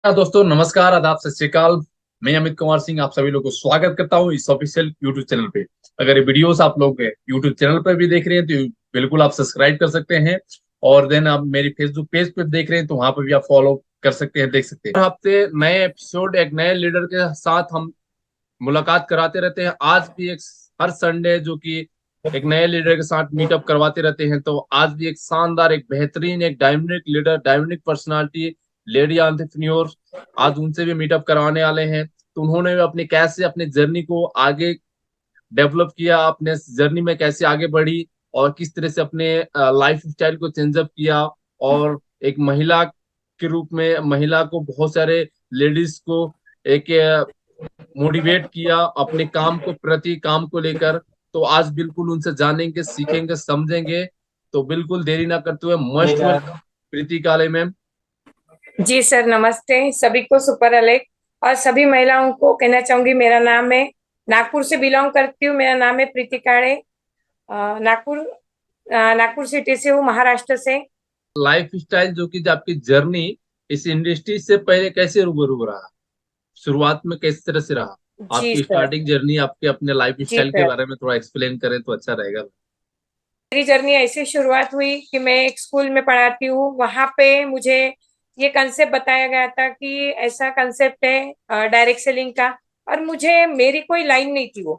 दोस्तों नमस्कार, आदाब, सत श्री अकाल। मैं अमित कुमार सिंह आप सभी लोगों को स्वागत करता हूं इस ऑफिशियल यूट्यूब चैनल पे। अगर ये वीडियोस आप लोग यूट्यूब चैनल पर भी देख रहे हैं तो बिल्कुल आप सब्सक्राइब कर सकते हैं। और देन आप मेरी फेसबुक पेज पे देख रहे हैं तो वहां पर भी आप फॉलो कर सकते हैं, देख सकते हैं। हर हफ्ते नए एपिसोड एक नए लीडर के साथ हम मुलाकात कराते रहते हैं। आज भी एक हर संडे जो कि एक नए लीडर के साथ मीटअप करवाते रहते हैं, तो आज भी एक शानदार, एक बेहतरीन, एक dynamic leader, dynamic personality, lady entrepreneur, आज उनसे भी मीटअप करवाने वाले हैं। तो उन्होंने भी अपनी कैसे अपनी जर्नी को आगे डेवलप किया, अपने जर्नी में कैसे आगे बढ़ी और किस तरह से अपने लाइफ स्टाइल को चेंजअप किया। और एक महिला के रूप में महिला को बहुत सारे लेडीज को एक मोटिवेट किया अपने काम को प्रति काम को लेकर। तो आज बिल्कुल उनसे जानेंगे, सीखेंगे, समझेंगे। तो बिल्कुल देरी ना करते हुए मस्ट वेलकम प्रीति काले मैम। जी सर, नमस्ते सभी को। सुपर अलेक और सभी महिलाओं को कहना चाहूंगी, मेरा नाम है, नागपुर से बिलोंग करती हूँ। मेरा नाम है प्रीति काड़े। नागपुर नागपुर सिटी से हूँ, महाराष्ट्र से। लाइफ स्टाइल जो कि आपकी जर्नी इस इंडस्ट्री से पहले कैसे रूबरू रहा, शुरुआत में किस तरह से रहा, जी आपकी सर। स्टार्टिंग जर्नी, आपके अपने लाइफ जी स्टाइल के सर, बारे में थोड़ा एक्सप्लेन करें तो अच्छा रहेगा। मेरी जर्नी ऐसे शुरुआत हुई कि मैं एक स्कूल में पढ़ाती हूँ। वहां पे मुझे ये कंसेप्ट बताया गया था कि ऐसा कंसेप्ट है डायरेक्ट सेलिंग का। और मुझे मेरी कोई लाइन नहीं थी वो,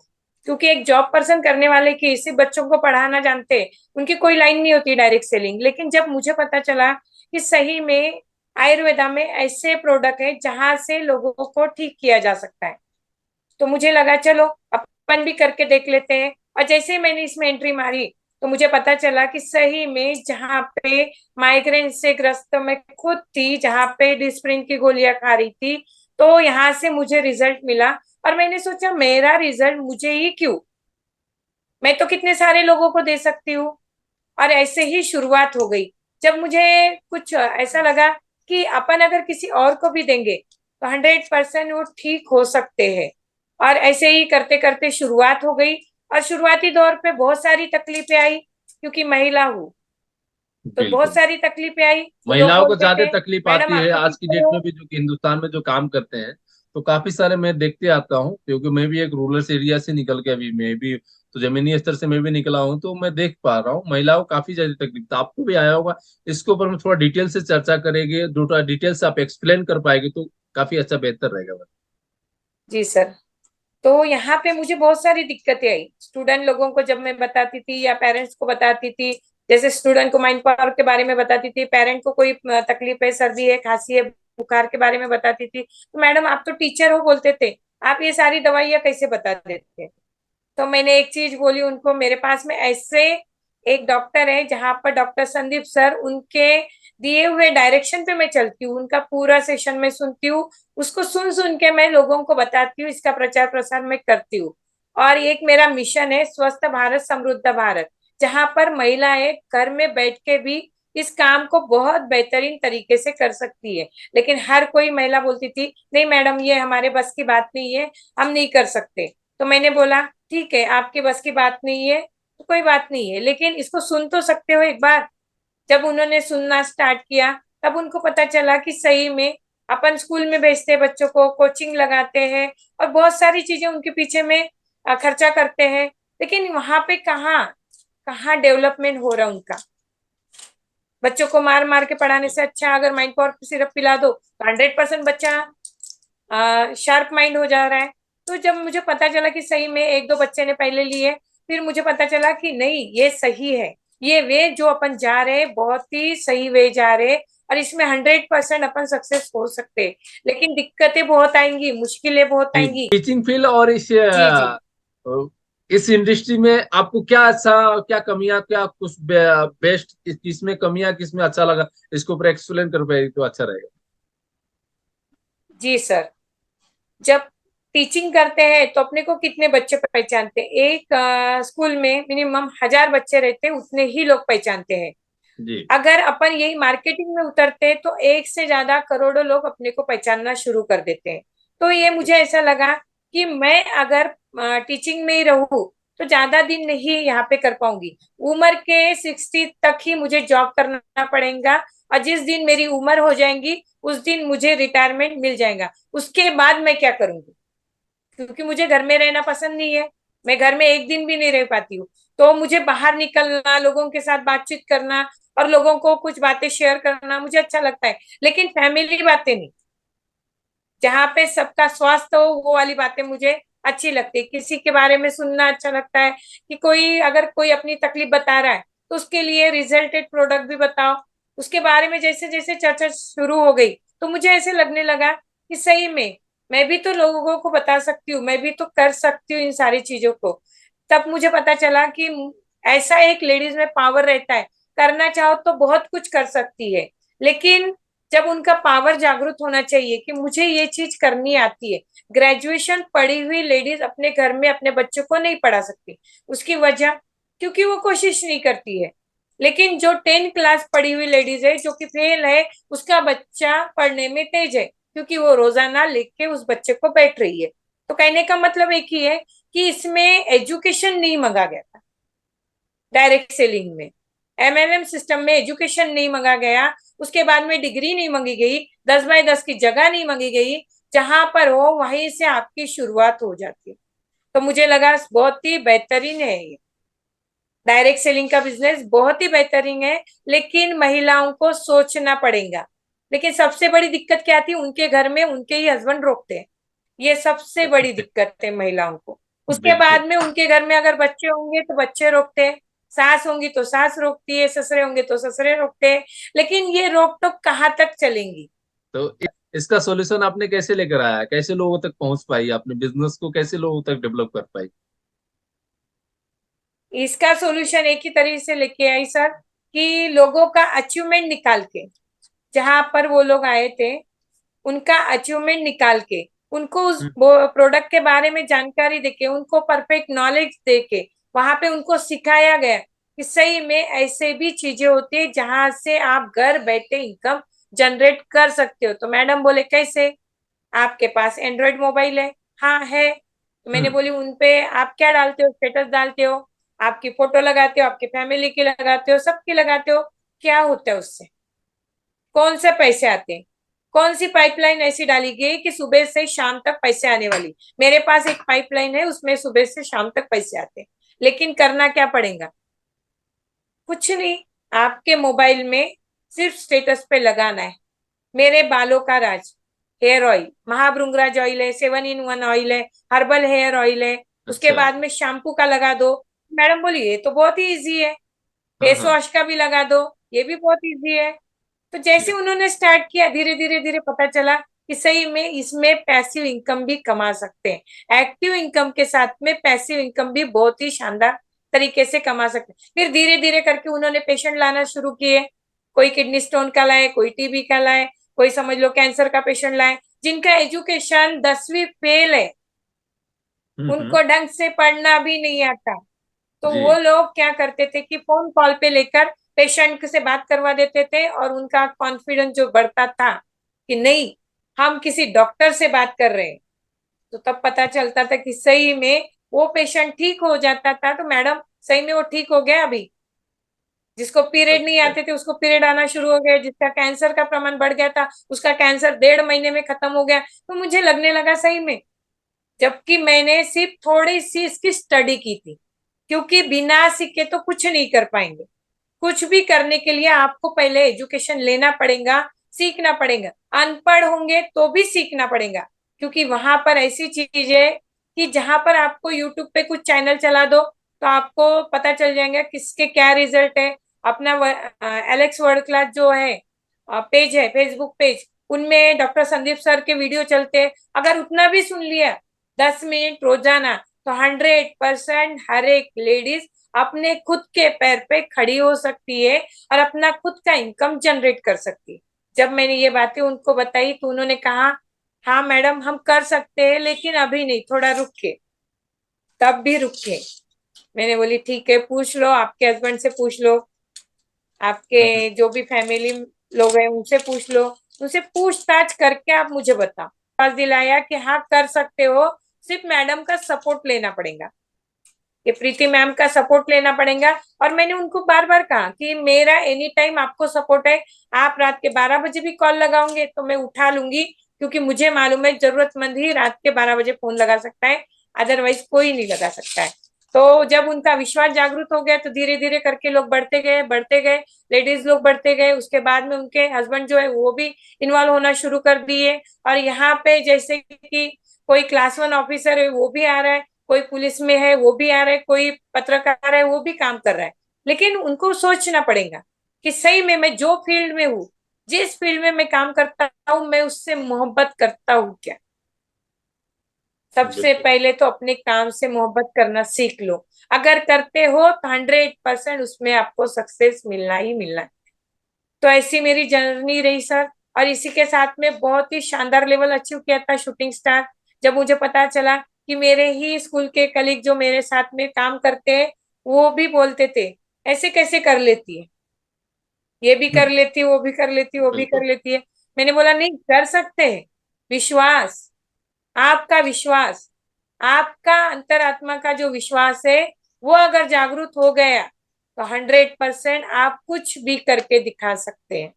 क्योंकि एक जॉब पर्सन करने वाले की इसी बच्चों को पढ़ाना जानते, उनकी कोई लाइन नहीं होती डायरेक्ट सेलिंग। लेकिन जब मुझे पता चला कि सही में आयुर्वेदा में ऐसे प्रोडक्ट है जहां से लोगों को ठीक किया जा सकता है, तो मुझे लगा चलो अपन भी करके देख लेते हैं। और जैसे ही मैंने इसमें एंट्री मारी तो मुझे पता चला कि सही में जहाँ पे माइग्रेन से ग्रस्त मैं खुद थी, जहाँ पे डिस्प्रिन की गोलियां खा रही थी, तो यहाँ से मुझे रिजल्ट मिला। और मैंने सोचा मेरा रिजल्ट मुझे ही क्यों, मैं तो कितने सारे लोगों को दे सकती हूँ। और ऐसे ही शुरुआत हो गई। जब मुझे कुछ ऐसा लगा कि अपन अगर किसी और को भी देंगे तो 100% वो ठीक हो सकते हैं। और ऐसे ही करते करते शुरुआत हो गई। और शुरुआती दौर पे बहुत सारी तकलीफें आई, क्योंकि महिला हूँ तो बहुत बिल्कुल, सारी तकलीफें आई। वो लोग महिलाओं को बोलते ज्यादा थे तकलीफ मैडम आती आप है तो आज की टीचर डेट हो। में भी, जो कि हिंदुस्तान में जो काम करते हैं। तो काफी सारे मैं देखते आता हूँ, क्योंकि मैं भी एक रूरल एरिया से निकल के अभी मैं भी तो जमीनी स्तर से मैं भी निकला हूँ, तो मैं देख पा रहा हूँ महिलाओं को काफी ज्यादा तकलीफ, तो आपको भी आया होगा। इसके ऊपर हम थोड़ा डिटेल से चर्चा करेंगे, थोड़ा डिटेल से आप एक्सप्लेन कर पाएंगे तो काफी अच्छा, बेहतर रहेगा। जी सर। तो यहाँ पे मुझे बहुत सारी दिक्कतें आई, स्टूडेंट लोगों को जब मैं बताती थी या पेरेंट्स को बताती थी। जैसे स्टूडेंट को माइंड पावर के बारे में बताती थी, पेरेंट को कोई तकलीफ है, सर्दी है, खांसी है, बुखार के बारे में बताती थी, तो मैडम आप तो टीचर हो बोलते थे, आप ये सारी दवाइयाँ कैसे बता देते। तो मैंने एक चीज बोली उनको, मेरे पास में ऐसे एक डॉक्टर है जहां पर डॉक्टर संदीप सर, उनके दिए हुए डायरेक्शन पे मैं चलती हूँ, उनका पूरा सेशन में सुनती हूँ, उसको सुन सुन के मैं लोगों को बताती हूँ, इसका प्रचार प्रसार मैं करती हूँ। और एक मेरा मिशन है स्वस्थ भारत समृद्ध भारत, जहां पर महिलाएं घर में बैठ के भी इस काम को बहुत बेहतरीन तरीके से कर सकती है। लेकिन हर कोई महिला बोलती थी नहीं मैडम ये हमारे बस की बात नहीं है, हम नहीं कर सकते। तो मैंने बोला ठीक है, आपके बस की बात नहीं है तो कोई बात नहीं है, लेकिन इसको सुन तो सकते हो एक बार। जब उन्होंने सुनना स्टार्ट किया तब उनको पता चला कि सही में अपन स्कूल में भेजते हैं बच्चों को, कोचिंग लगाते हैं और बहुत सारी चीजें उनके पीछे में खर्चा करते हैं, लेकिन वहां पे कहाँ कहाँ डेवलपमेंट हो रहा उनका। बच्चों को मार मार के पढ़ाने से अच्छा अगर माइंड पावर सिर्फ पिला दो तो 100% बच्चा शार्प माइंड हो जा रहा है। तो जब मुझे पता चला कि सही में एक दो बच्चे ने पहले लिए, फिर मुझे पता चला कि नहीं ये सही है, ये वे जो अपन जा रहे हैं बहुत ही सही वे जा रहे हैं, और इसमें 100% अपन सक्सेस हो सकते हैं। लेकिन दिक्कतें बहुत आएंगी, मुश्किलें बहुत जी, आएंगी। टीचिंग फील्ड और जी जी। इस इंडस्ट्री में आपको क्या अच्छा, क्या कमियां, क्या कुछ बेस्ट, किसमें कमियां, किसमें अच्छा लगा, इसके ऊपर एक्सप्लेन कर पाए तो अच्छा रहेगा। जी सर। जब टीचिंग करते हैं तो अपने को कितने बच्चे पहचानते हैं, एक स्कूल में मिनिमम 1000 बच्चे रहते हैं, उतने ही लोग पहचानते हैं। जी अगर अपन यही मार्केटिंग में उतरते हैं तो एक से ज्यादा करोड़ों लोग अपने को पहचानना शुरू कर देते हैं। तो ये मुझे ऐसा लगा कि मैं अगर टीचिंग में ही रहूं तो ज्यादा दिन नहीं यहाँ पे कर पाऊंगी। उम्र के 60 तक ही मुझे जॉब करना पड़ेगा, और जिस दिन मेरी उम्र हो जाएगी उस दिन मुझे रिटायरमेंट मिल जाएगा। उसके बाद मैं क्या करूंगी, क्योंकि मुझे घर में रहना पसंद नहीं है, मैं घर में एक दिन भी नहीं रह पाती हूँ। तो मुझे बाहर निकलना, लोगों के साथ बातचीत करना और लोगों को कुछ बातें शेयर करना मुझे अच्छा लगता है, लेकिन फैमिली बातें नहीं। जहाँ पे सबका स्वास्थ्य हो वो वाली बातें मुझे अच्छी लगती है। किसी के बारे में सुनना अच्छा लगता है, कि कोई अगर कोई अपनी तकलीफ बता रहा है तो उसके लिए रिजल्टेड प्रोडक्ट भी बताओ। उसके बारे में जैसे जैसे चर्चा शुरू हो गई तो मुझे ऐसे लगने लगा कि सही में मैं भी तो लोगों को बता सकती हूँ, मैं भी तो कर सकती हूँ इन सारी चीजों को। तब मुझे पता चला कि ऐसा एक लेडीज में पावर रहता है, करना चाहो तो बहुत कुछ कर सकती है, लेकिन जब उनका पावर जागृत होना चाहिए कि मुझे ये चीज करनी आती है। ग्रेजुएशन पढ़ी हुई लेडीज अपने घर में अपने बच्चों को नहीं पढ़ा सकती। उसकी वजह, क्योंकि वो कोशिश नहीं करती है। लेकिन जो 10 क्लास पढ़ी हुई लेडीज है जो कि फेल है, उसका बच्चा पढ़ने में तेज है, क्योंकि वो रोजाना लिख के उस बच्चे को बैठ रही है। तो कहने का मतलब एक ही है कि इसमें एजुकेशन नहीं मांगा गया था। डायरेक्ट सेलिंग में, एमएलएम सिस्टम में एजुकेशन नहीं मांगा गया। उसके बाद में डिग्री नहीं मांगी गई, 10 बाय 10 की जगह नहीं मांगी गई। जहां पर हो वहीं से आपकी शुरुआत हो जाती है। तो मुझे लगा बहुत ही बेहतरीन है ये डायरेक्ट सेलिंग का बिजनेस, बहुत ही बेहतरीन है। लेकिन महिलाओं को सोचना पड़ेगा। लेकिन सबसे बड़ी दिक्कत क्या थी, उनके घर में उनके ही हस्बैंड रोकते हैं। ये सबसे बड़ी दिक्कत है महिलाओं को। उसके बिल्कुल। बाद में उनके घर में अगर बच्चे होंगे तो बच्चे रोकते हैं, सास होंगी तो सास रोकती है, ससुरे होंगे तो ससुरे रोकते हैं। लेकिन ये रोक टोक कहाँ तक चलेंगी। तो इसका सॉल्यूशन आपने कैसे लेकर आया, कैसे लोगों तक पहुंच पाई, आपने बिजनेस को कैसे लोगों तक डेवलप कर पाई? इसका सॉल्यूशन एक ही तरीके से लेके आई सर, कि लोगों का अचीवमेंट निकाल के, जहां पर वो लोग आए थे उनका अचीवमेंट निकाल के, उनको उस हम्म। प्रोडक्ट के बारे में जानकारी देके, उनको परफेक्ट नॉलेज देके, वहां पे उनको सिखाया गया कि सही में ऐसे भी चीजें होती है जहां से आप घर बैठे इनकम जनरेट कर सकते हो। तो मैडम बोले कैसे, आपके पास एंड्रॉयड मोबाइल है? हाँ है। तो मैंने हम्म। बोली उनपे आप क्या डालते हो, स्टेटस डालते हो, आपकी फोटो लगाते हो, आपकी फैमिली की लगाते हो, सबकी लगाते हो, क्या होता है उससे, कौन से पैसे आते हैं? कौन सी पाइपलाइन ऐसी डाली गई कि सुबह से शाम तक पैसे आने वाली? मेरे पास एक पाइपलाइन है, उसमें सुबह से शाम तक पैसे आते हैं। लेकिन करना क्या पड़ेगा? कुछ नहीं, आपके मोबाइल में सिर्फ स्टेटस पे लगाना है, मेरे बालों का राज हेयर ऑयल, महाभृंगराज ऑयल है, 7 in 1 ऑयल है, हर्बल हेयर ऑयल है। उसके अच्छा। बाद में शैम्पू का लगा दो। मैडम बोली ये तो बहुत ही इजी है। हाँ फेस हाँ। वॉश का भी लगा दो, ये भी बहुत इजी है। तो जैसे ठीक। उन्होंने स्टार्ट किया, धीरे धीरे धीरे पता चला कि सही में इसमें पैसिव इनकम भी कमा सकते हैं। एक्टिव इनकम के साथ में पैसिव इनकम भी बहुत ही शानदार तरीके से कमा सकते हैं। फिर धीरे धीरे करके उन्होंने पेशेंट लाना शुरू किए। कोई किडनी स्टोन का लाए, कोई टीबी का लाए, कोई समझ लो कैंसर का पेशेंट लाए, जिनका एजुकेशन 10वीं फेल है, हम्म। उनको ढंग से पढ़ना भी नहीं आता। तो जी। वो लोग क्या करते थे कि फोन कॉल पे लेकर पेशेंट से बात करवा देते थे, और उनका कॉन्फिडेंस जो बढ़ता था कि नहीं, हम किसी डॉक्टर से बात कर रहे हैं, तो तब पता चलता था कि सही में वो पेशेंट ठीक हो जाता था। तो मैडम सही में वो ठीक हो गया अभी। जिसको पीरियड नहीं अच्छा। आते थे उसको पीरियड आना शुरू हो गया, जिसका कैंसर का प्रमाण बढ़ गया था उसका कैंसर 1.5 महीने में खत्म हो गया। तो मुझे लगने लगा सही में, जबकि मैंने सिर्फ थोड़ी सी इसकी स्टडी की थी, क्योंकि बिना सीखे तो कुछ नहीं कर पाएंगे। कुछ भी करने के लिए आपको पहले एजुकेशन लेना पड़ेगा, सीखना पड़ेगा। अनपढ़ होंगे तो भी सीखना पड़ेगा, क्योंकि वहां पर ऐसी चीज है कि जहां पर आपको यूट्यूब पे कुछ चैनल चला दो तो आपको पता चल जाएगा किसके क्या रिजल्ट है। अपना एलेक्स वर्ल्ड क्लास जो है पेज है, फेसबुक पेज, उनमें डॉक्टर संदीप सर के वीडियो चलते हैं। अगर उतना भी सुन लिया 10 मिनट रोजाना, तो 100% हर एक लेडीज अपने खुद के पैर पे खड़ी हो सकती है और अपना खुद का इनकम जनरेट कर सकती है। जब मैंने ये बातें उनको बताई तो उन्होंने कहा हाँ मैडम हम कर सकते हैं, लेकिन अभी नहीं, थोड़ा रुक के। तब भी रुक के मैंने बोली ठीक है, पूछ लो, आपके हस्बैंड से पूछ लो, हम्म। आपके जो भी फैमिली लोग हैं उनसे पूछ लो, उनसे पूछताछ करके आप मुझे बताओ। पास दिलाया कि हाँ कर सकते हो, सिर्फ मैडम का सपोर्ट लेना पड़ेगा। ये प्रीति मैम का सपोर्ट लेना पड़ेगा। और मैंने उनको बार बार कहा कि मेरा एनी टाइम आपको सपोर्ट है, आप रात के 12 बजे भी कॉल लगाओगे तो मैं उठा लूंगी, क्योंकि मुझे मालूम है जरूरतमंद ही रात के 12 बजे फोन लगा सकता है, अदरवाइज कोई नहीं लगा सकता है। तो जब उनका विश्वास जागृत हो गया तो धीरे धीरे करके लोग बढ़ते गए बढ़ते गए, लेडीज लोग बढ़ते गए। उसके बाद में उनके हस्बैंड जो है वो भी इन्वॉल्व होना शुरू कर दिए। और यहाँ पे जैसे कि कोई क्लास 1 ऑफिसर है वो भी आ रहा है, कोई पुलिस में है वो भी आ रहा है, कोई पत्रकार है वो भी काम कर रहा है। लेकिन उनको सोचना पड़ेगा कि सही में मैं जो फील्ड में हूँ, जिस फील्ड में मैं काम करता हूँ, मैं उससे मोहब्बत करता हूँ क्या। सबसे बिल्कुल। पहले तो अपने काम से मोहब्बत करना सीख लो। अगर करते हो तो 100% उसमें आपको सक्सेस मिलना ही मिलना है। तो ऐसी मेरी जर्नी रही सर। और इसी के साथ में बहुत ही शानदार लेवल अचीव किया था शूटिंग स्टार। जब मुझे पता चला कि मेरे ही स्कूल के कलीग जो मेरे साथ में काम करते हैं, वो भी बोलते थे ऐसे कैसे कर लेती है, ये भी कर लेती, वो भी कर लेती, वो भी बिल्कुल। कर लेती है। मैंने बोला नहीं, कर सकते हैं। विश्वास, आपका विश्वास, आपका अंतरात्मा का जो विश्वास है, वो अगर जागरूक हो गया तो 100% आप कुछ भी करके दिखा सकते हैं।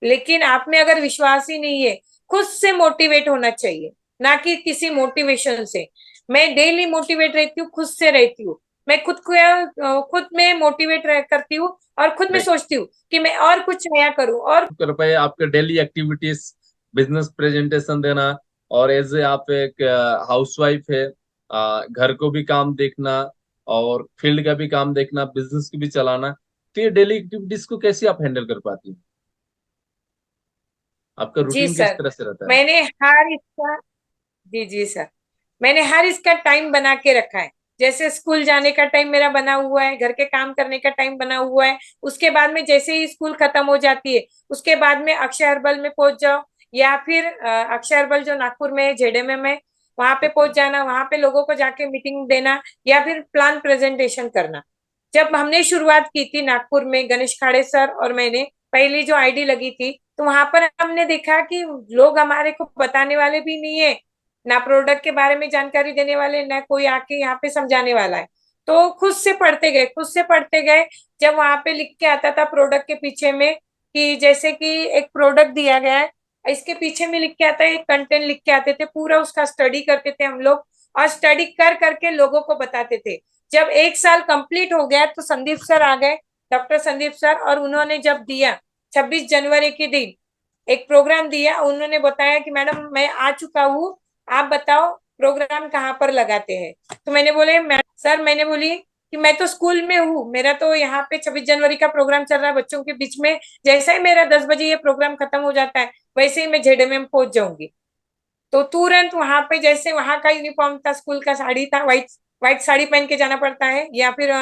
लेकिन आप में अगर विश्वास ही नहीं है, खुद से मोटिवेट होना चाहिए, ना कि किसी मोटिवेशन से। मैं डेली मोटिवेट रहती हूँ, खुद से रहती हूँ। मैं खुद में मोटिवेट करती हूँ और खुद में नहीं, सोचती हूँ कि मैं और कुछ नया करूँ। और कृपया आपके डेली एक्टिविटीज, बिजनेस प्रेजेंटेशन देना, और एज ए आप एक हाउसवाइफ है, घर को भी काम देखना और फील्ड का भी काम देखना, बिजनेस को भी चलाना, तो ये डेली एक्टिविटीज को कैसे आप हैंडल कर पाती हैं? आपका जी रूटीन किस सर, तरह से रहता है? मैंने हर इसका जी जी सर, मैंने हर इसका टाइम बना के रखा है। जैसे स्कूल जाने का टाइम मेरा बना हुआ है, घर के काम करने का टाइम बना हुआ है। उसके बाद में जैसे ही स्कूल खत्म हो जाती है, उसके बाद में अक्षय हर्बल में पहुंच जाओ, या फिर अक्षय हर्बल जो नागपुर में है, जेडेमे में, वहां पे अच्छा। पहुंच जाना, वहां पे लोगों को जाके मीटिंग देना, या फिर प्लान प्रेजेंटेशन करना। जब हमने शुरुआत की थी नागपुर में, गणेश खाड़े सर और मैंने पहली जो आईडी लगी थी, तो वहां पर हमने देखा कि लोग हमारे को बताने वाले भी नहीं है, ना प्रोडक्ट के बारे में जानकारी देने वाले, ना कोई आके यहाँ पे समझाने वाला है। तो खुद से पढ़ते गए, खुद से पढ़ते गए। जब वहां पे लिख के आता था प्रोडक्ट के पीछे में, कि जैसे कि एक प्रोडक्ट दिया गया है, इसके पीछे में लिख के आता है, एक कंटेंट लिख के आते थे, पूरा उसका स्टडी करते थे हम लोग, और स्टडी कर करके लोगों को बताते थे। जब 1 साल कंप्लीट हो गया तो संदीप सर आ गए, डॉक्टर संदीप सर, और उन्होंने जब दिया 26 जनवरी के दिन एक प्रोग्राम दिया, उन्होंने बताया कि मैडम मैं आ चुका हूँ, आप बताओ प्रोग्राम कहाँ पर लगाते हैं। तो मैंने बोले सर, मैंने बोली कि मैं तो स्कूल में हूँ, मेरा तो यहाँ पे 26 जनवरी का प्रोग्राम चल रहा है बच्चों के बीच में, जैसा ही मेरा 10 बजे ये प्रोग्राम खत्म हो जाता है, वैसे ही मैं जेडएमएम पहुंच जाऊंगी। तो तुरंत वहां पे, जैसे वहां का यूनिफॉर्म था, स्कूल का साड़ी था, व्हाइट व्हाइट साड़ी पहन के जाना पड़ता है, या फिर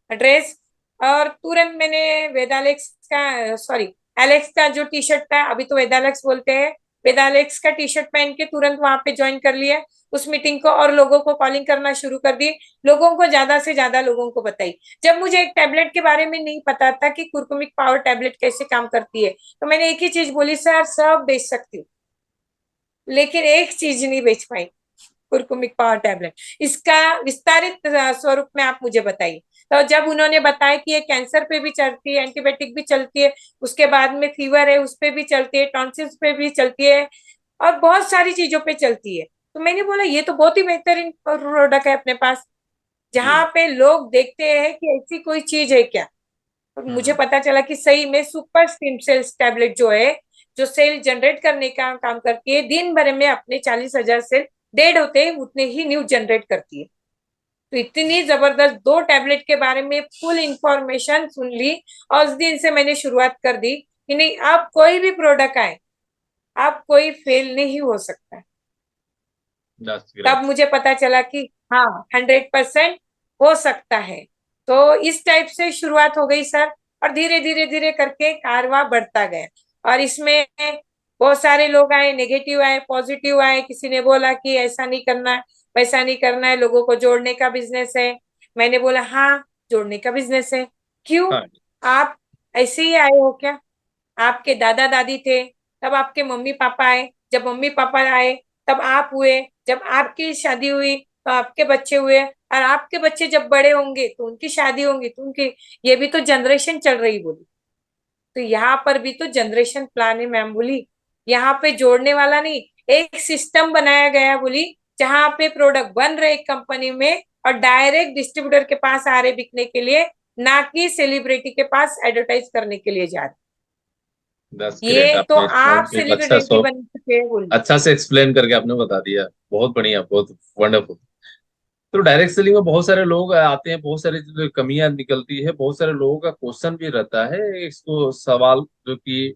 ड्रेस। और तुरंत मैंने वेदालेक्स का, सॉरी, एलेक्स का जो टी शर्ट था, अभी तो वेदालेक्स बोलते हैं, वेदालेक्स का टी शर्ट पहन के तुरंत वहां पे ज्वाइन कर लिया उस मीटिंग को, और लोगों को कॉलिंग करना शुरू कर दी, लोगों को ज्यादा से ज्यादा लोगों को बताई। जब मुझे एक टैबलेट के बारे में नहीं पता था कि कुर्कुमिक पावर टैबलेट कैसे काम करती है, तो मैंने एक ही चीज बोली, सर सब बेच सकती हूँ, लेकिन एक चीज नहीं बेच पाई, कुर्कुमिक पावर टैबलेट। इसका विस्तारित स्वरूप में आप मुझे बताइए। तो जब उन्होंने बताया कि ये कैंसर पे भी चलती है, एंटीबायोटिक भी चलती है, उसके बाद में फीवर है उस पे भी चलती है, टॉन्सिल्स पे भी चलती है, और बहुत सारी चीजों पे चलती है। तो मैंने बोला ये तो बहुत ही बेहतरीन प्रोडक्ट है अपने पास, जहाँ जी। पे लोग देखते हैं कि ऐसी कोई चीज है क्या। और मुझे हम्म। पता चला कि सही में सुपर स्टिम सेल्स टैबलेट जो है, जो सेल जनरेट करने का काम करती है, दिन भर में अपने 40,000 सेल डेड होते हैं उतने ही न्यू जनरेट करती है। तो इतनी जबरदस्त 2 टैबलेट के बारे में फुल इंफॉर्मेशन सुन ली, और उस दिन से मैंने शुरुआत कर दी कि नहीं, आप कोई भी प्रोडक्ट आए, आप कोई फेल नहीं हो सकता। दैट्स तब ग्रेट। मुझे पता चला कि हाँ, 100% हो सकता है। तो इस टाइप से शुरुआत हो गई सर, और धीरे धीरे धीरे करके कारवां बढ़ता गया। और इसमें बहुत सारे लोग आए, नेगेटिव आए, पॉजिटिव आए। किसी ने बोला कि ऐसा नहीं करना है, वैसा नहीं करना है, लोगों को जोड़ने का बिजनेस है। मैंने बोला हाँ, जोड़ने का बिजनेस है। क्यों? हाँ। आप ऐसे ही आए हो क्या? आपके दादा दादी थे, तब आपके मम्मी पापा आए, जब मम्मी पापा आए तब आप हुए, जब आपकी शादी हुई तो तो आपके बच्चे हुए, और आपके बच्चे जब बड़े होंगे तो उनकी शादी होंगी, तो उनकी, ये भी तो जनरेशन चल रही बोली। तो यहाँ पर भी तो जनरेशन प्लान है मैम बोली, यहाँ पे जोड़ने वाला नहीं, एक सिस्टम बनाया गया बोली, जहाँ पे प्रोडक्ट बन रहे एक कंपनी में और डायरेक्ट डिस्ट्रीब्यूटर के पास आ रहे बिकने के लिए, ना कि सेलिब्रिटी के पास एडवर्टाइज करने के लिए जा रहे। दैट्स ग्रेट, ये तो आपने इतना आप एक अच्छा सेलिब्रिटी बन चुके हैं बोली। अच्छा से एक्सप्लेन करके आपने बता दिया। बहुत बढ़िया, बहुत वंडरफुल। तो डायरेक्ट सेलिंग में बहुत सारे लोग आते हैं, बहुत सारी जो कमियां निकलती है, बहुत सारे लोगों का क्वेश्चन भी रहता है इसको सवाल, जो कि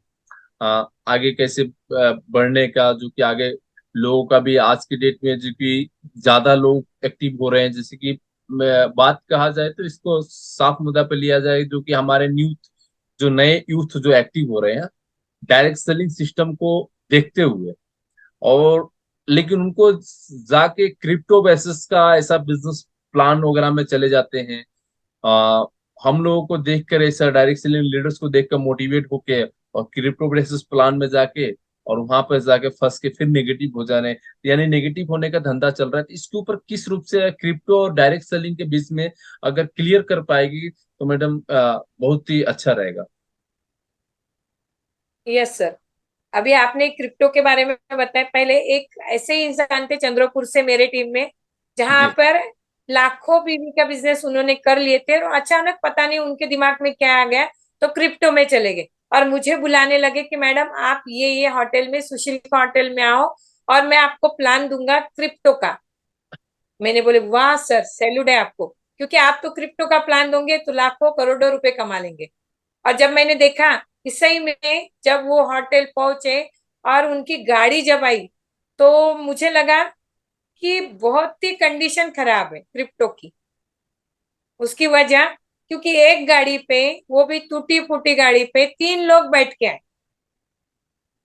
आगे कैसे बढ़ने का, जो कि आगे लोगों का भी आज की डेट में जो कि ज्यादा लोग एक्टिव हो रहे हैं, जैसे कि बात कहा जाए तो इसको साफ मुद्दा पे लिया जाए, जो कि हमारे न्यू जो नए यूथ जो एक्टिव हो रहे हैं डायरेक्ट सेलिंग सिस्टम को देखते हुए, और लेकिन उनको जाके क्रिप्टो बेसिस का ऐसा बिजनेस प्लान वगैरह में चले जाते हैं। आ, हम लोगों को देखकर, ऐसा डायरेक्ट सेलिंग लीडर्स को देखकर मोटिवेट होके और क्रिप्टो बेसिस प्लान में जाके और वहां पर जाके फंस के फिर नेगेटिव हो जा रहे हैं, यानी नेगेटिव होने का धंधा चल रहा है। तो इसके ऊपर किस रूप से क्रिप्टो और डायरेक्ट सेलिंग के बीच में अगर क्लियर कर पाएगी तो मैडम बहुत ही अच्छा रहेगा। Yes sir. अभी आपने क्रिप्टो के बारे में बताया, पहले एक ऐसे ही इंसान थे चंद्रपुर से मेरे टीम में, जहां जी। पर लाखों बीवी का बिजनेस उन्होंने कर लिए थे, और अचानक पता नहीं उनके दिमाग में क्या आ गया, तो क्रिप्टो में चले गए और मुझे बुलाने लगे कि मैडम आप ये होटल में, सुशील का होटल में आओ और मैं आपको प्लान दूंगा क्रिप्टो का। मैंने बोले वाह सर, सैल्यूट है आपको, क्योंकि आप तो क्रिप्टो का प्लान दोगे तो लाखों करोड़ों रुपए कमा लेंगे। और जब मैंने देखा कि सही में, जब वो होटल पहुंचे और उनकी गाड़ी जब आई, तो मुझे लगा कि बहुत ही कंडीशन खराब है क्रिप्टो की। उसकी वजह, क्योंकि एक गाड़ी पे, वो भी टूटी फूटी गाड़ी पे, 3 लोग बैठ के आए।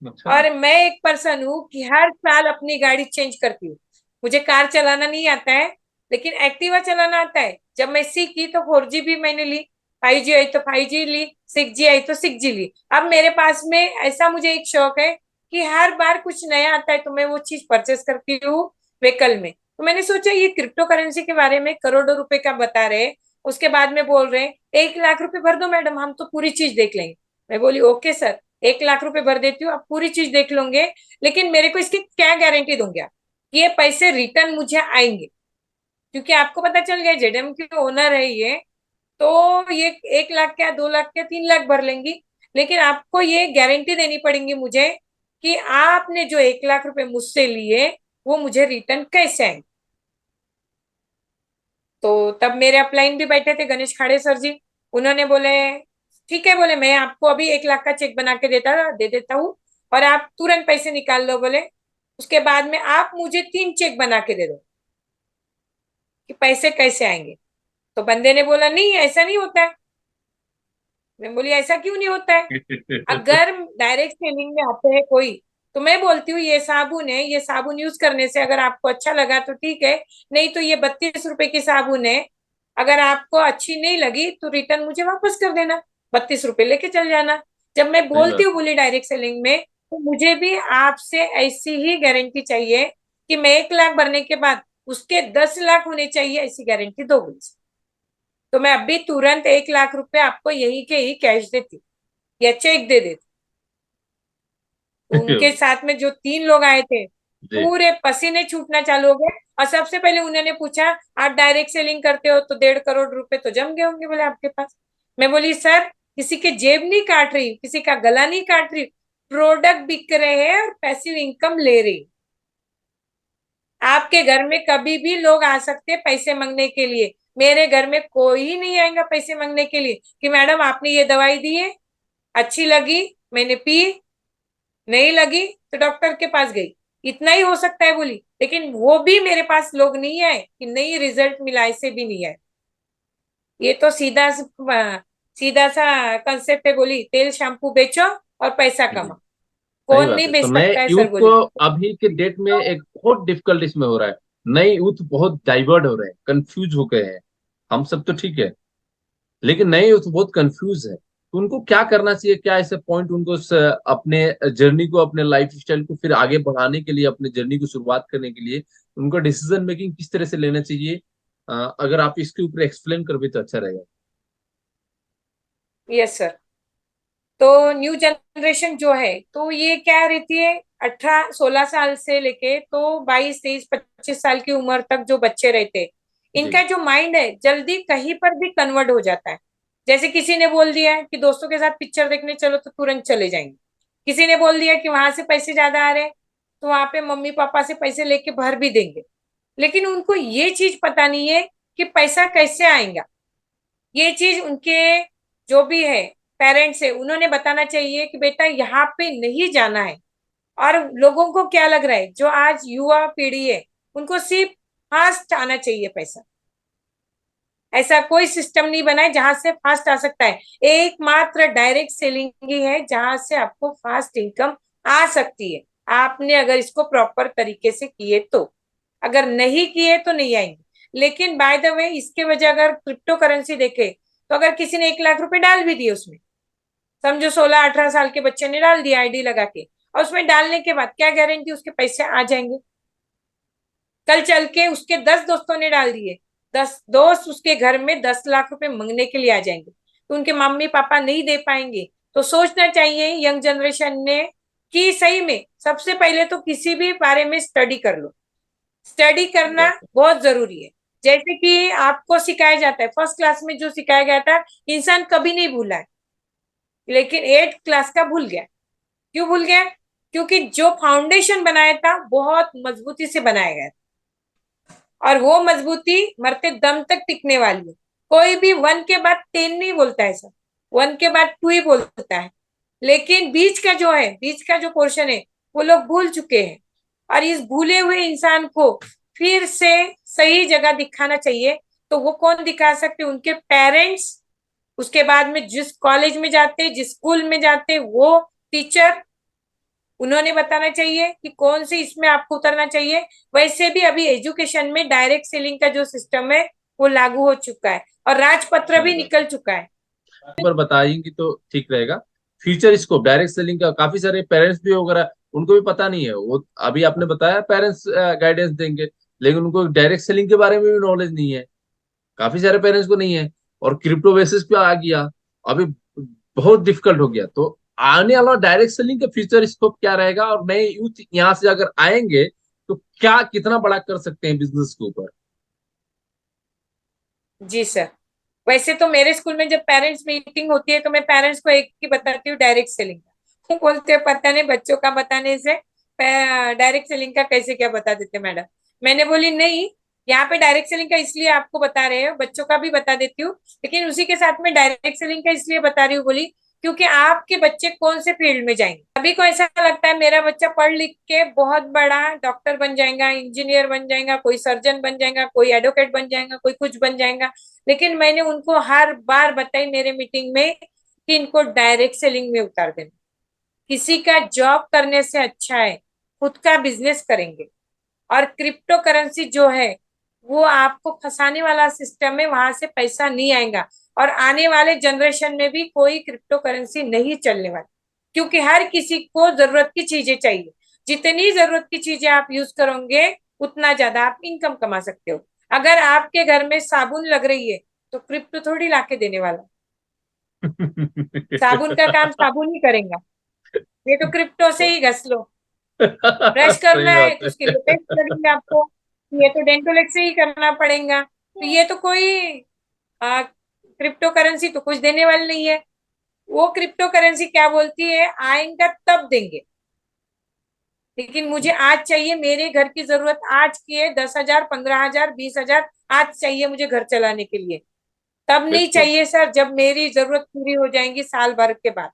अच्छा। और मैं एक पर्सन हूँ कि हर साल अपनी गाड़ी चेंज करती हूँ। मुझे कार चलाना नहीं आता है, लेकिन एक्टिवा चलाना आता है। जब मैं सीखी तो 4G भी मैंने ली, 5G आई तो 5G ली, 6G आई तो 6G ली। अब मेरे पास में ऐसा, मुझे एक शौक है कि हर बार कुछ नया आता है तो मैं वो चीज परचेस करती हूँ व्हीकल में। तो मैंने सोचा ये क्रिप्टो करेंसी के बारे में करोड़ों रुपए का बता रहे, उसके बाद में बोल रहे हैं 1 लाख रुपए भर दो मैडम, हम तो पूरी चीज देख लेंगे। मैं बोली ओके सर, 1 लाख रुपए भर देती हूँ, आप पूरी चीज देख लोगे, लेकिन मेरे को इसकी क्या गारंटी दोगे आप कि ये पैसे रिटर्न मुझे आएंगे? क्योंकि आपको पता चल गया जेडएम की ओनर है ये, तो ये 1 लाख क्या, 2 लाख क्या, 3 लाख भर लेंगी, लेकिन आपको ये गारंटी देनी पड़ेगी मुझे कि आपने जो 1 लाख रुपए मुझसे लिए वो मुझे रिटर्न कैसे आएंगे। तो तब मेरे अपलाइन भी बैठे थे गणेश खाड़े सर जी, उन्होंने बोले ठीक है, बोले मैं आपको अभी 1 लाख का चेक बना के दे देता हूँ और आप तुरंत पैसे निकाल लो, बोले उसके बाद में आप मुझे 3 चेक बना के दे दो कि पैसे कैसे आएंगे। तो बंदे ने बोला नहीं ऐसा नहीं होता है। मैं बोली ऐसा क्यों नहीं होता है? अगर डायरेक्ट सेलिंग में आते हैं कोई, तो मैं बोलती हूँ ये साबुन है, ये साबुन यूज करने से अगर आपको अच्छा लगा तो ठीक है, नहीं तो ये 32 रुपए की साबुन है, अगर आपको अच्छी नहीं लगी तो रिटर्न मुझे वापस कर देना, 32 रुपए लेके चल जाना। जब मैं सही बोलती बात। हूँ बोली डायरेक्ट सेलिंग में, तो मुझे भी आपसे ऐसी ही गारंटी चाहिए कि मैं 1 लाख भरने के बाद उसके 10 लाख होने चाहिए, ऐसी गारंटी दो मुझे। तो मैं अभी तुरंत 1 लाख रुपए आपको यही के ही कैश देती या चेक दे देती। तो उनके साथ में जो 3 लोग आए थे, जी। पूरे पसीने छूटना चालू हो गए। और सबसे पहले उन्होंने पूछा आप डायरेक्ट सेलिंग करते हो तो 1.5 करोड़ रुपए तो जम गए होंगे बोले आपके पास। मैं बोली सर, किसी के जेब नहीं काट रही, किसी का गला नहीं काट रही, प्रोडक्ट बिक रहे हैं और पैसिव इनकम ले रही। आपके घर में कभी भी लोग आ सकते हैं पैसे मांगने के लिए, मेरे घर में कोई नहीं आएगा पैसे मांगने के लिए कि मैडम आपने ये दवाई दी है, अच्छी लगी मैंने पी, नहीं लगी तो डॉक्टर के पास गई, इतना ही हो सकता है बोली। लेकिन वो भी मेरे पास लोग नहीं आए कि नहीं रिजल्ट मिला, ऐसे भी नहीं आए। ये तो सीधा सा कंसेप्ट है बोली, तेल शैम्पू बेचो और पैसा जी। कमाओ। सही कौन बात नहीं है। तो बेच नए सकता है यूथ सर को बोली। अभी के डेट में एक बहुत डिफिकल्ट इसमें हो रहा है। नए यूथ बहुत डाइवर्ट हो रहे हैं, कंफ्यूज हो गए हैं। हम सब तो ठीक है, लेकिन नए यूथ बहुत कंफ्यूज है। तो उनको क्या करना चाहिए, क्या ऐसे पॉइंट उनको अपने जर्नी को, अपने लाइफ स्टाइल को फिर आगे बढ़ाने के लिए, अपने जर्नी को शुरुआत करने के लिए उनको डिसीजन मेकिंग किस तरह से लेना चाहिए, अगर आप इसके ऊपर एक्सप्लेन कर भी तो अच्छा रहेगा। Yes sir. तो न्यू जनरेशन जो है तो ये क्या रहती है, 18-16 साल से लेके तो 22-23-25 साल की उम्र तक जो बच्चे रहते हैं, जी। इनका जो माइंड है जल्दी कहीं पर भी कन्वर्ट हो जाता है। जैसे किसी ने बोल दिया है कि दोस्तों के साथ पिक्चर देखने चलो तो तुरंत चले जाएंगे। किसी ने बोल दिया कि वहां से पैसे ज्यादा आ रहे हैं तो वहां पे मम्मी पापा से पैसे लेके भर भी देंगे। लेकिन उनको ये चीज पता नहीं है कि पैसा कैसे आएगा। ये चीज उनके जो भी है पेरेंट्स है उन्होंने बताना चाहिए कि बेटा यहाँ पे नहीं जाना है। और लोगों को क्या लग रहा है, जो आज युवा पीढ़ी है उनको सिर्फ फास्ट आना चाहिए पैसा। ऐसा कोई सिस्टम नहीं बना है जहां से फास्ट आ सकता है। एकमात्र डायरेक्ट सेलिंग ही है जहां से आपको फास्ट इनकम आ सकती है, आपने अगर इसको प्रॉपर तरीके से किए तो। अगर नहीं किए तो नहीं आएंगे। लेकिन बाय द वे इसके वजह अगर क्रिप्टो करेंसी देखे तो अगर किसी ने 1 लाख रुपए डाल भी दिए उसमें, समझो 16-18 साल के बच्चे ने डाल दिया आईडी लगा के, और उसमें डालने के बाद क्या गारंटी उसके पैसे आ जाएंगे। कल चल के उसके 10 दोस्तों ने डाल दिए, 10 दोस्त उसके घर में 10 लाख रुपए मांगने के लिए आ जाएंगे तो उनके मम्मी पापा नहीं दे पाएंगे। तो सोचना चाहिए यंग जनरेशन ने कि सही में सबसे पहले तो किसी भी बारे में स्टडी कर लो। स्टडी सही करना बात है। बहुत जरूरी है। जैसे कि आपको सिखाया जाता है फर्स्ट क्लास में जो सिखाया गया था, इंसान कभी नहीं भूला है, लेकिन 8 क्लास का भूल गया। क्यों भूल गया? क्योंकि जो फाउंडेशन बनाया था बहुत मजबूती से बनाया गया था, और वो मजबूती मरते दम तक टिकने वाली है। कोई भी 1 के बाद 10 नहीं बोलता है सर, 1 के बाद 2 ही बोलता है। लेकिन बीच का जो है, बीच का जो पोर्शन है वो लोग भूल चुके हैं। और इस भूले हुए इंसान को फिर से सही जगह दिखाना चाहिए। तो वो कौन दिखा सकते? उनके पेरेंट्स, उसके बाद में जिस कॉलेज में जाते, जिस स्कूल में जाते, वो टीचर, उन्होंने बताना चाहिए कि कौन से इसमें आपको उतरना चाहिए। वैसे भी अभी एजुकेशन में डायरेक्ट सेलिंग का जो सिस्टम है वो लागू हो चुका है और राजपत्र सही भी बात निकल है। चुका है। पर बताएंगी तो ठीक रहेगा। फ्यूचर स्कोप डायरेक्ट सेलिंग का काफी सारे पेरेंट्स भी वगैरह उनको भी पता नहीं है। वो अभी आपने बताया पेरेंट्स गाइडेंस देंगे, लेकिन उनको डायरेक्ट सेलिंग के बारे में भी नॉलेज नहीं है, काफी सारे पेरेंट्स को नहीं है। और क्रिप्टो बेसिस पे आ गया, अभी बहुत डिफिकल्ट हो गया। तो आने वाला डायरेक्ट सेलिंग का फ्यूचर स्कोप क्या रहेगा, और नए यूथ यहाँ से अगर आएंगे तो क्या कितना बड़ा कर सकते हैं बिजनेस के ऊपर। जी सर। वैसे तो मेरे स्कूल में जब पेरेंट्स मीटिंग होती है तो मैं पेरेंट्स को एक ही बताती हूँ, डायरेक्ट सेलिंग का। वो बोलते हैं पता नहीं बच्चों का बताने से डायरेक्ट सेलिंग का कैसे क्या बता देते मैडम। मैंने बोली नहीं, यहाँ पे डायरेक्ट सेलिंग का इसलिए आपको बता रहे हो, बच्चों का भी बता देती हूँ, लेकिन उसी के साथ में डायरेक्ट सेलिंग का इसलिए बता रही हूँ बोली क्योंकि आपके बच्चे कौन से फील्ड में जाएंगे। सभी को ऐसा लगता है मेरा बच्चा पढ़ लिख के बहुत बड़ा डॉक्टर बन जाएगा, इंजीनियर बन जाएगा, कोई सर्जन बन जाएगा, कोई एडवोकेट बन जाएगा, कोई कुछ बन जाएगा। लेकिन मैंने उनको हर बार बताई मेरे मीटिंग में कि इनको डायरेक्ट सेलिंग में उतार देना। किसी का जॉब करने से अच्छा है खुद का बिजनेस करेंगे। और क्रिप्टो करेंसी जो है वो आपको फंसाने वाला सिस्टम है, वहां से पैसा नहीं आएगा। और आने वाले जनरेशन में भी कोई क्रिप्टो करेंसी नहीं चलने वाली, क्योंकि हर किसी को जरूरत की चीजें चाहिए। जितनी जरूरत की चीजें आप यूज करोगे उतना ज्यादा आप इनकम कमा सकते हो। अगर आपके घर में साबुन लग रही है तो क्रिप्टो थोड़ी लाके देने वाला। साबुन का काम साबुन ही करेगा, ये तो क्रिप्टो से ही घस लो। ब्रश करना सही है बात तो उसके है। लिए टेस्ट लगेंगे आपको, ये तो डेंटोलेक्स से ही करना पड़ेगा। तो ये तो कोई क्रिप्टो करेंसी तो कुछ देने वाली नहीं है। वो क्रिप्टो करेंसी क्या बोलती है, आएगा तब देंगे, लेकिन मुझे आज चाहिए, मेरे घर की जरूरत आज की है, 10,000, 15,000, 20,000 आज चाहिए मुझे घर चलाने के लिए। तब नहीं बिल्कुल। चाहिए सर जब मेरी जरूरत पूरी हो जाएगी साल भर के बाद।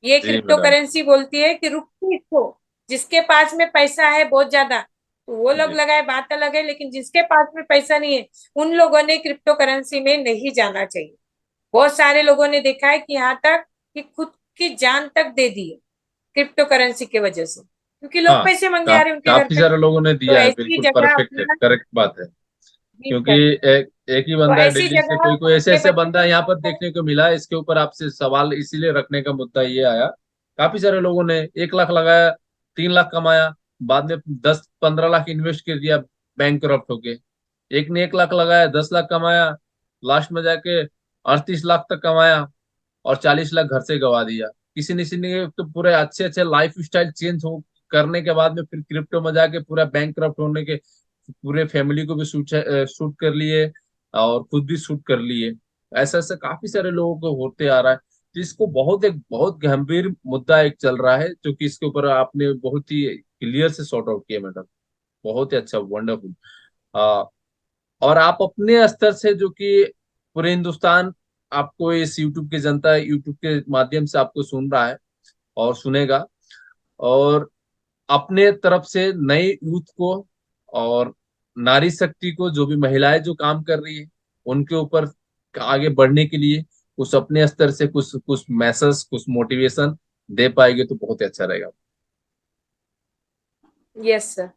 ये जी क्रिप्टो मैडम। करेंसी बोलती है कि रुको इसको, जिसके पास में पैसा है बहुत ज्यादा तो वो लोग जी। लगाए, बात अलग है, लेकिन जिसके पास में पैसा नहीं है उन लोगों ने क्रिप्टो करेंसी में नहीं जाना चाहिए। बहुत सारे लोगों ने देखा है कि यहाँ तक कि खुद की जान तक दे दी है क्रिप्टो करेंसी की वजह से, क्योंकि लोग हाँ, पैसे मांगे आ रहे हैं उनके घर काफी पे। सारे लोगों ने तो दिया है, ऐसी बिल्कुल जगह परफेक्ट है, अपना, करेक्ट बात है। जी क्योंकि सर, एक एक ही तो बंदा है ऐसी दिल्ली से, जगह कोई कोई ऐसे अपने ऐसे बच्चों बंदा है यहाँ पर को, देखने को मिला है। इसके ऊपर आपसे सवाल इसीलिए रखने का मुद्दा ये आया। काफी सारे लोगों ने 1 लाख लगाया, 3 लाख कमाया, बाद में 10-15 लाख इन्वेस्ट कर दिया, बैंक करप्ट हो गए। एक ने 1 लाख लगाया, 10 लाख कमाया, लास्ट में जाके 38 लाख तक कमाया और 40 लाख घर से गवा दिया। किसी ने तो पूरे अच्छे अच्छे लाइफ स्टाइल चेंज हो करने के बाद में फिर क्रिप्टो में जाके पूरा बैंक करप्ट होने के पूरे फैमिली को भी शूट कर लिए और खुद भी शूट कर लिए। ऐसा ऐसा काफी सारे लोगों को होते आ रहा है। तो इसको बहुत गंभीर मुद्दा एक चल रहा है, जो कि इसके ऊपर आपने बहुत ही क्लियर से सॉर्ट आउट किया मैडम। बहुत ही अच्छा, वंडरफुल। और आप अपने स्तर से, जो कि पूरे हिंदुस्तान आपको इस यूट्यूब की जनता यूट्यूब के माध्यम से आपको सुन रहा है और सुनेगा, और अपने तरफ से नए यूथ को और नारी शक्ति को, जो भी महिलाएं जो काम कर रही है उनके ऊपर आगे बढ़ने के लिए कुछ अपने स्तर से कुछ कुछ मैसेज, कुछ मोटिवेशन दे पाएंगे तो बहुत ही अच्छा रहेगा। Yes sir.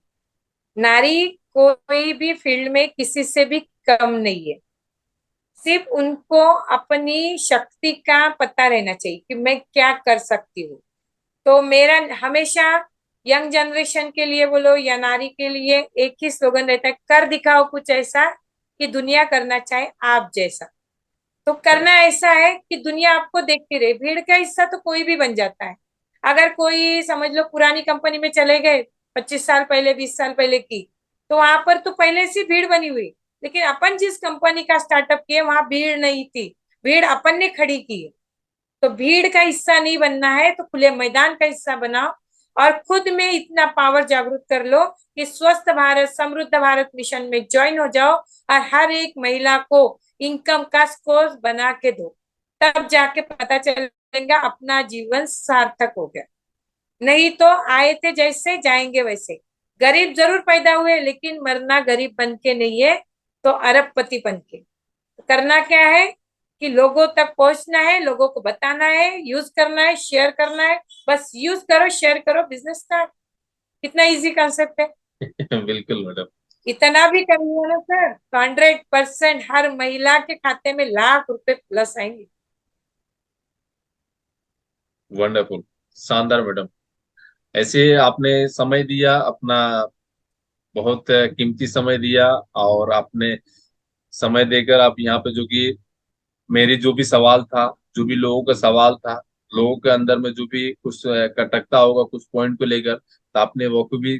नारी कोई भी फील्ड में किसी से भी कम नहीं है। सिर्फ उनको अपनी शक्ति का पता रहना चाहिए कि मैं क्या कर सकती हूँ। तो मेरा हमेशा यंग जनरेशन के लिए बोलो या नारी के लिए एक ही स्लोगन रहता है, कर दिखाओ कुछ ऐसा कि दुनिया करना चाहे आप जैसा। तो करना ऐसा है कि दुनिया आपको देखती रहे। भीड़ का हिस्सा तो कोई भी बन जाता है। अगर कोई समझ लो पुरानी कंपनी में चले गए 25 साल पहले, 20 साल पहले की, तो वहां पर तो पहले से भीड़ बनी हुई। लेकिन अपन जिस कंपनी का स्टार्टअप किए वहां भीड़ नहीं थी, भीड़ अपन ने खड़ी की है। तो भीड़ का हिस्सा नहीं बनना है तो खुले मैदान का हिस्सा बनाओ और खुद में इतना पावर जागरूक कर लो कि स्वस्थ भारत समृद्ध भारत मिशन में ज्वाइन हो जाओ और हर एक महिला को इनकम का सोर्स बना के दो। तब जाके पता चलेगा अपना जीवन सार्थक हो गया। नहीं तो आए थे जैसे जाएंगे वैसे। गरीब जरूर पैदा हुए लेकिन मरना गरीब बन के नहीं है, तो अरबपति बन के। करना क्या है कि लोगों तक पहुंचना है, लोगों को बताना है, यूज करना है, शेयर करना है। बस यूज करो, शेयर करो, बिजनेस स्टार्ट। कितना इजी कंसेप्ट है। बिल्कुल मैडम। इतना भी कर लिया ना सर तो 100% हर महिला के खाते में लाख रुपए प्लस आएंगे। वंडरफुल, शानदार मैडम। ऐसे आपने समय दिया अपना, बहुत कीमती समय दिया, और आपने समय देकर आप यहाँ पे, जो कि मेरी जो भी सवाल था, जो भी लोगों का सवाल था, लोगों के अंदर में जो भी कुछ खटकता होगा कुछ पॉइंट को लेकर, तो आपने वो को भी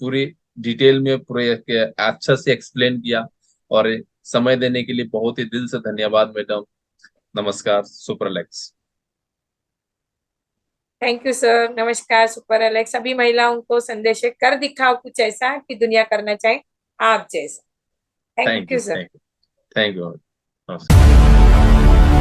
पूरी डिटेल में पूरे अच्छा से एक्सप्लेन किया। और समय देने के लिए बहुत ही दिल से धन्यवाद मैडम। नमस्कार, सुपरलेक्स। Thank you sir. नमस्कार सुपर एलेक्स। सभी महिलाओं को संदेश है, कर दिखाओ कुछ ऐसा कि दुनिया करना चाहे आप जैसा। Thank thank you you, sir. Thank you, thank you. नमस्कार।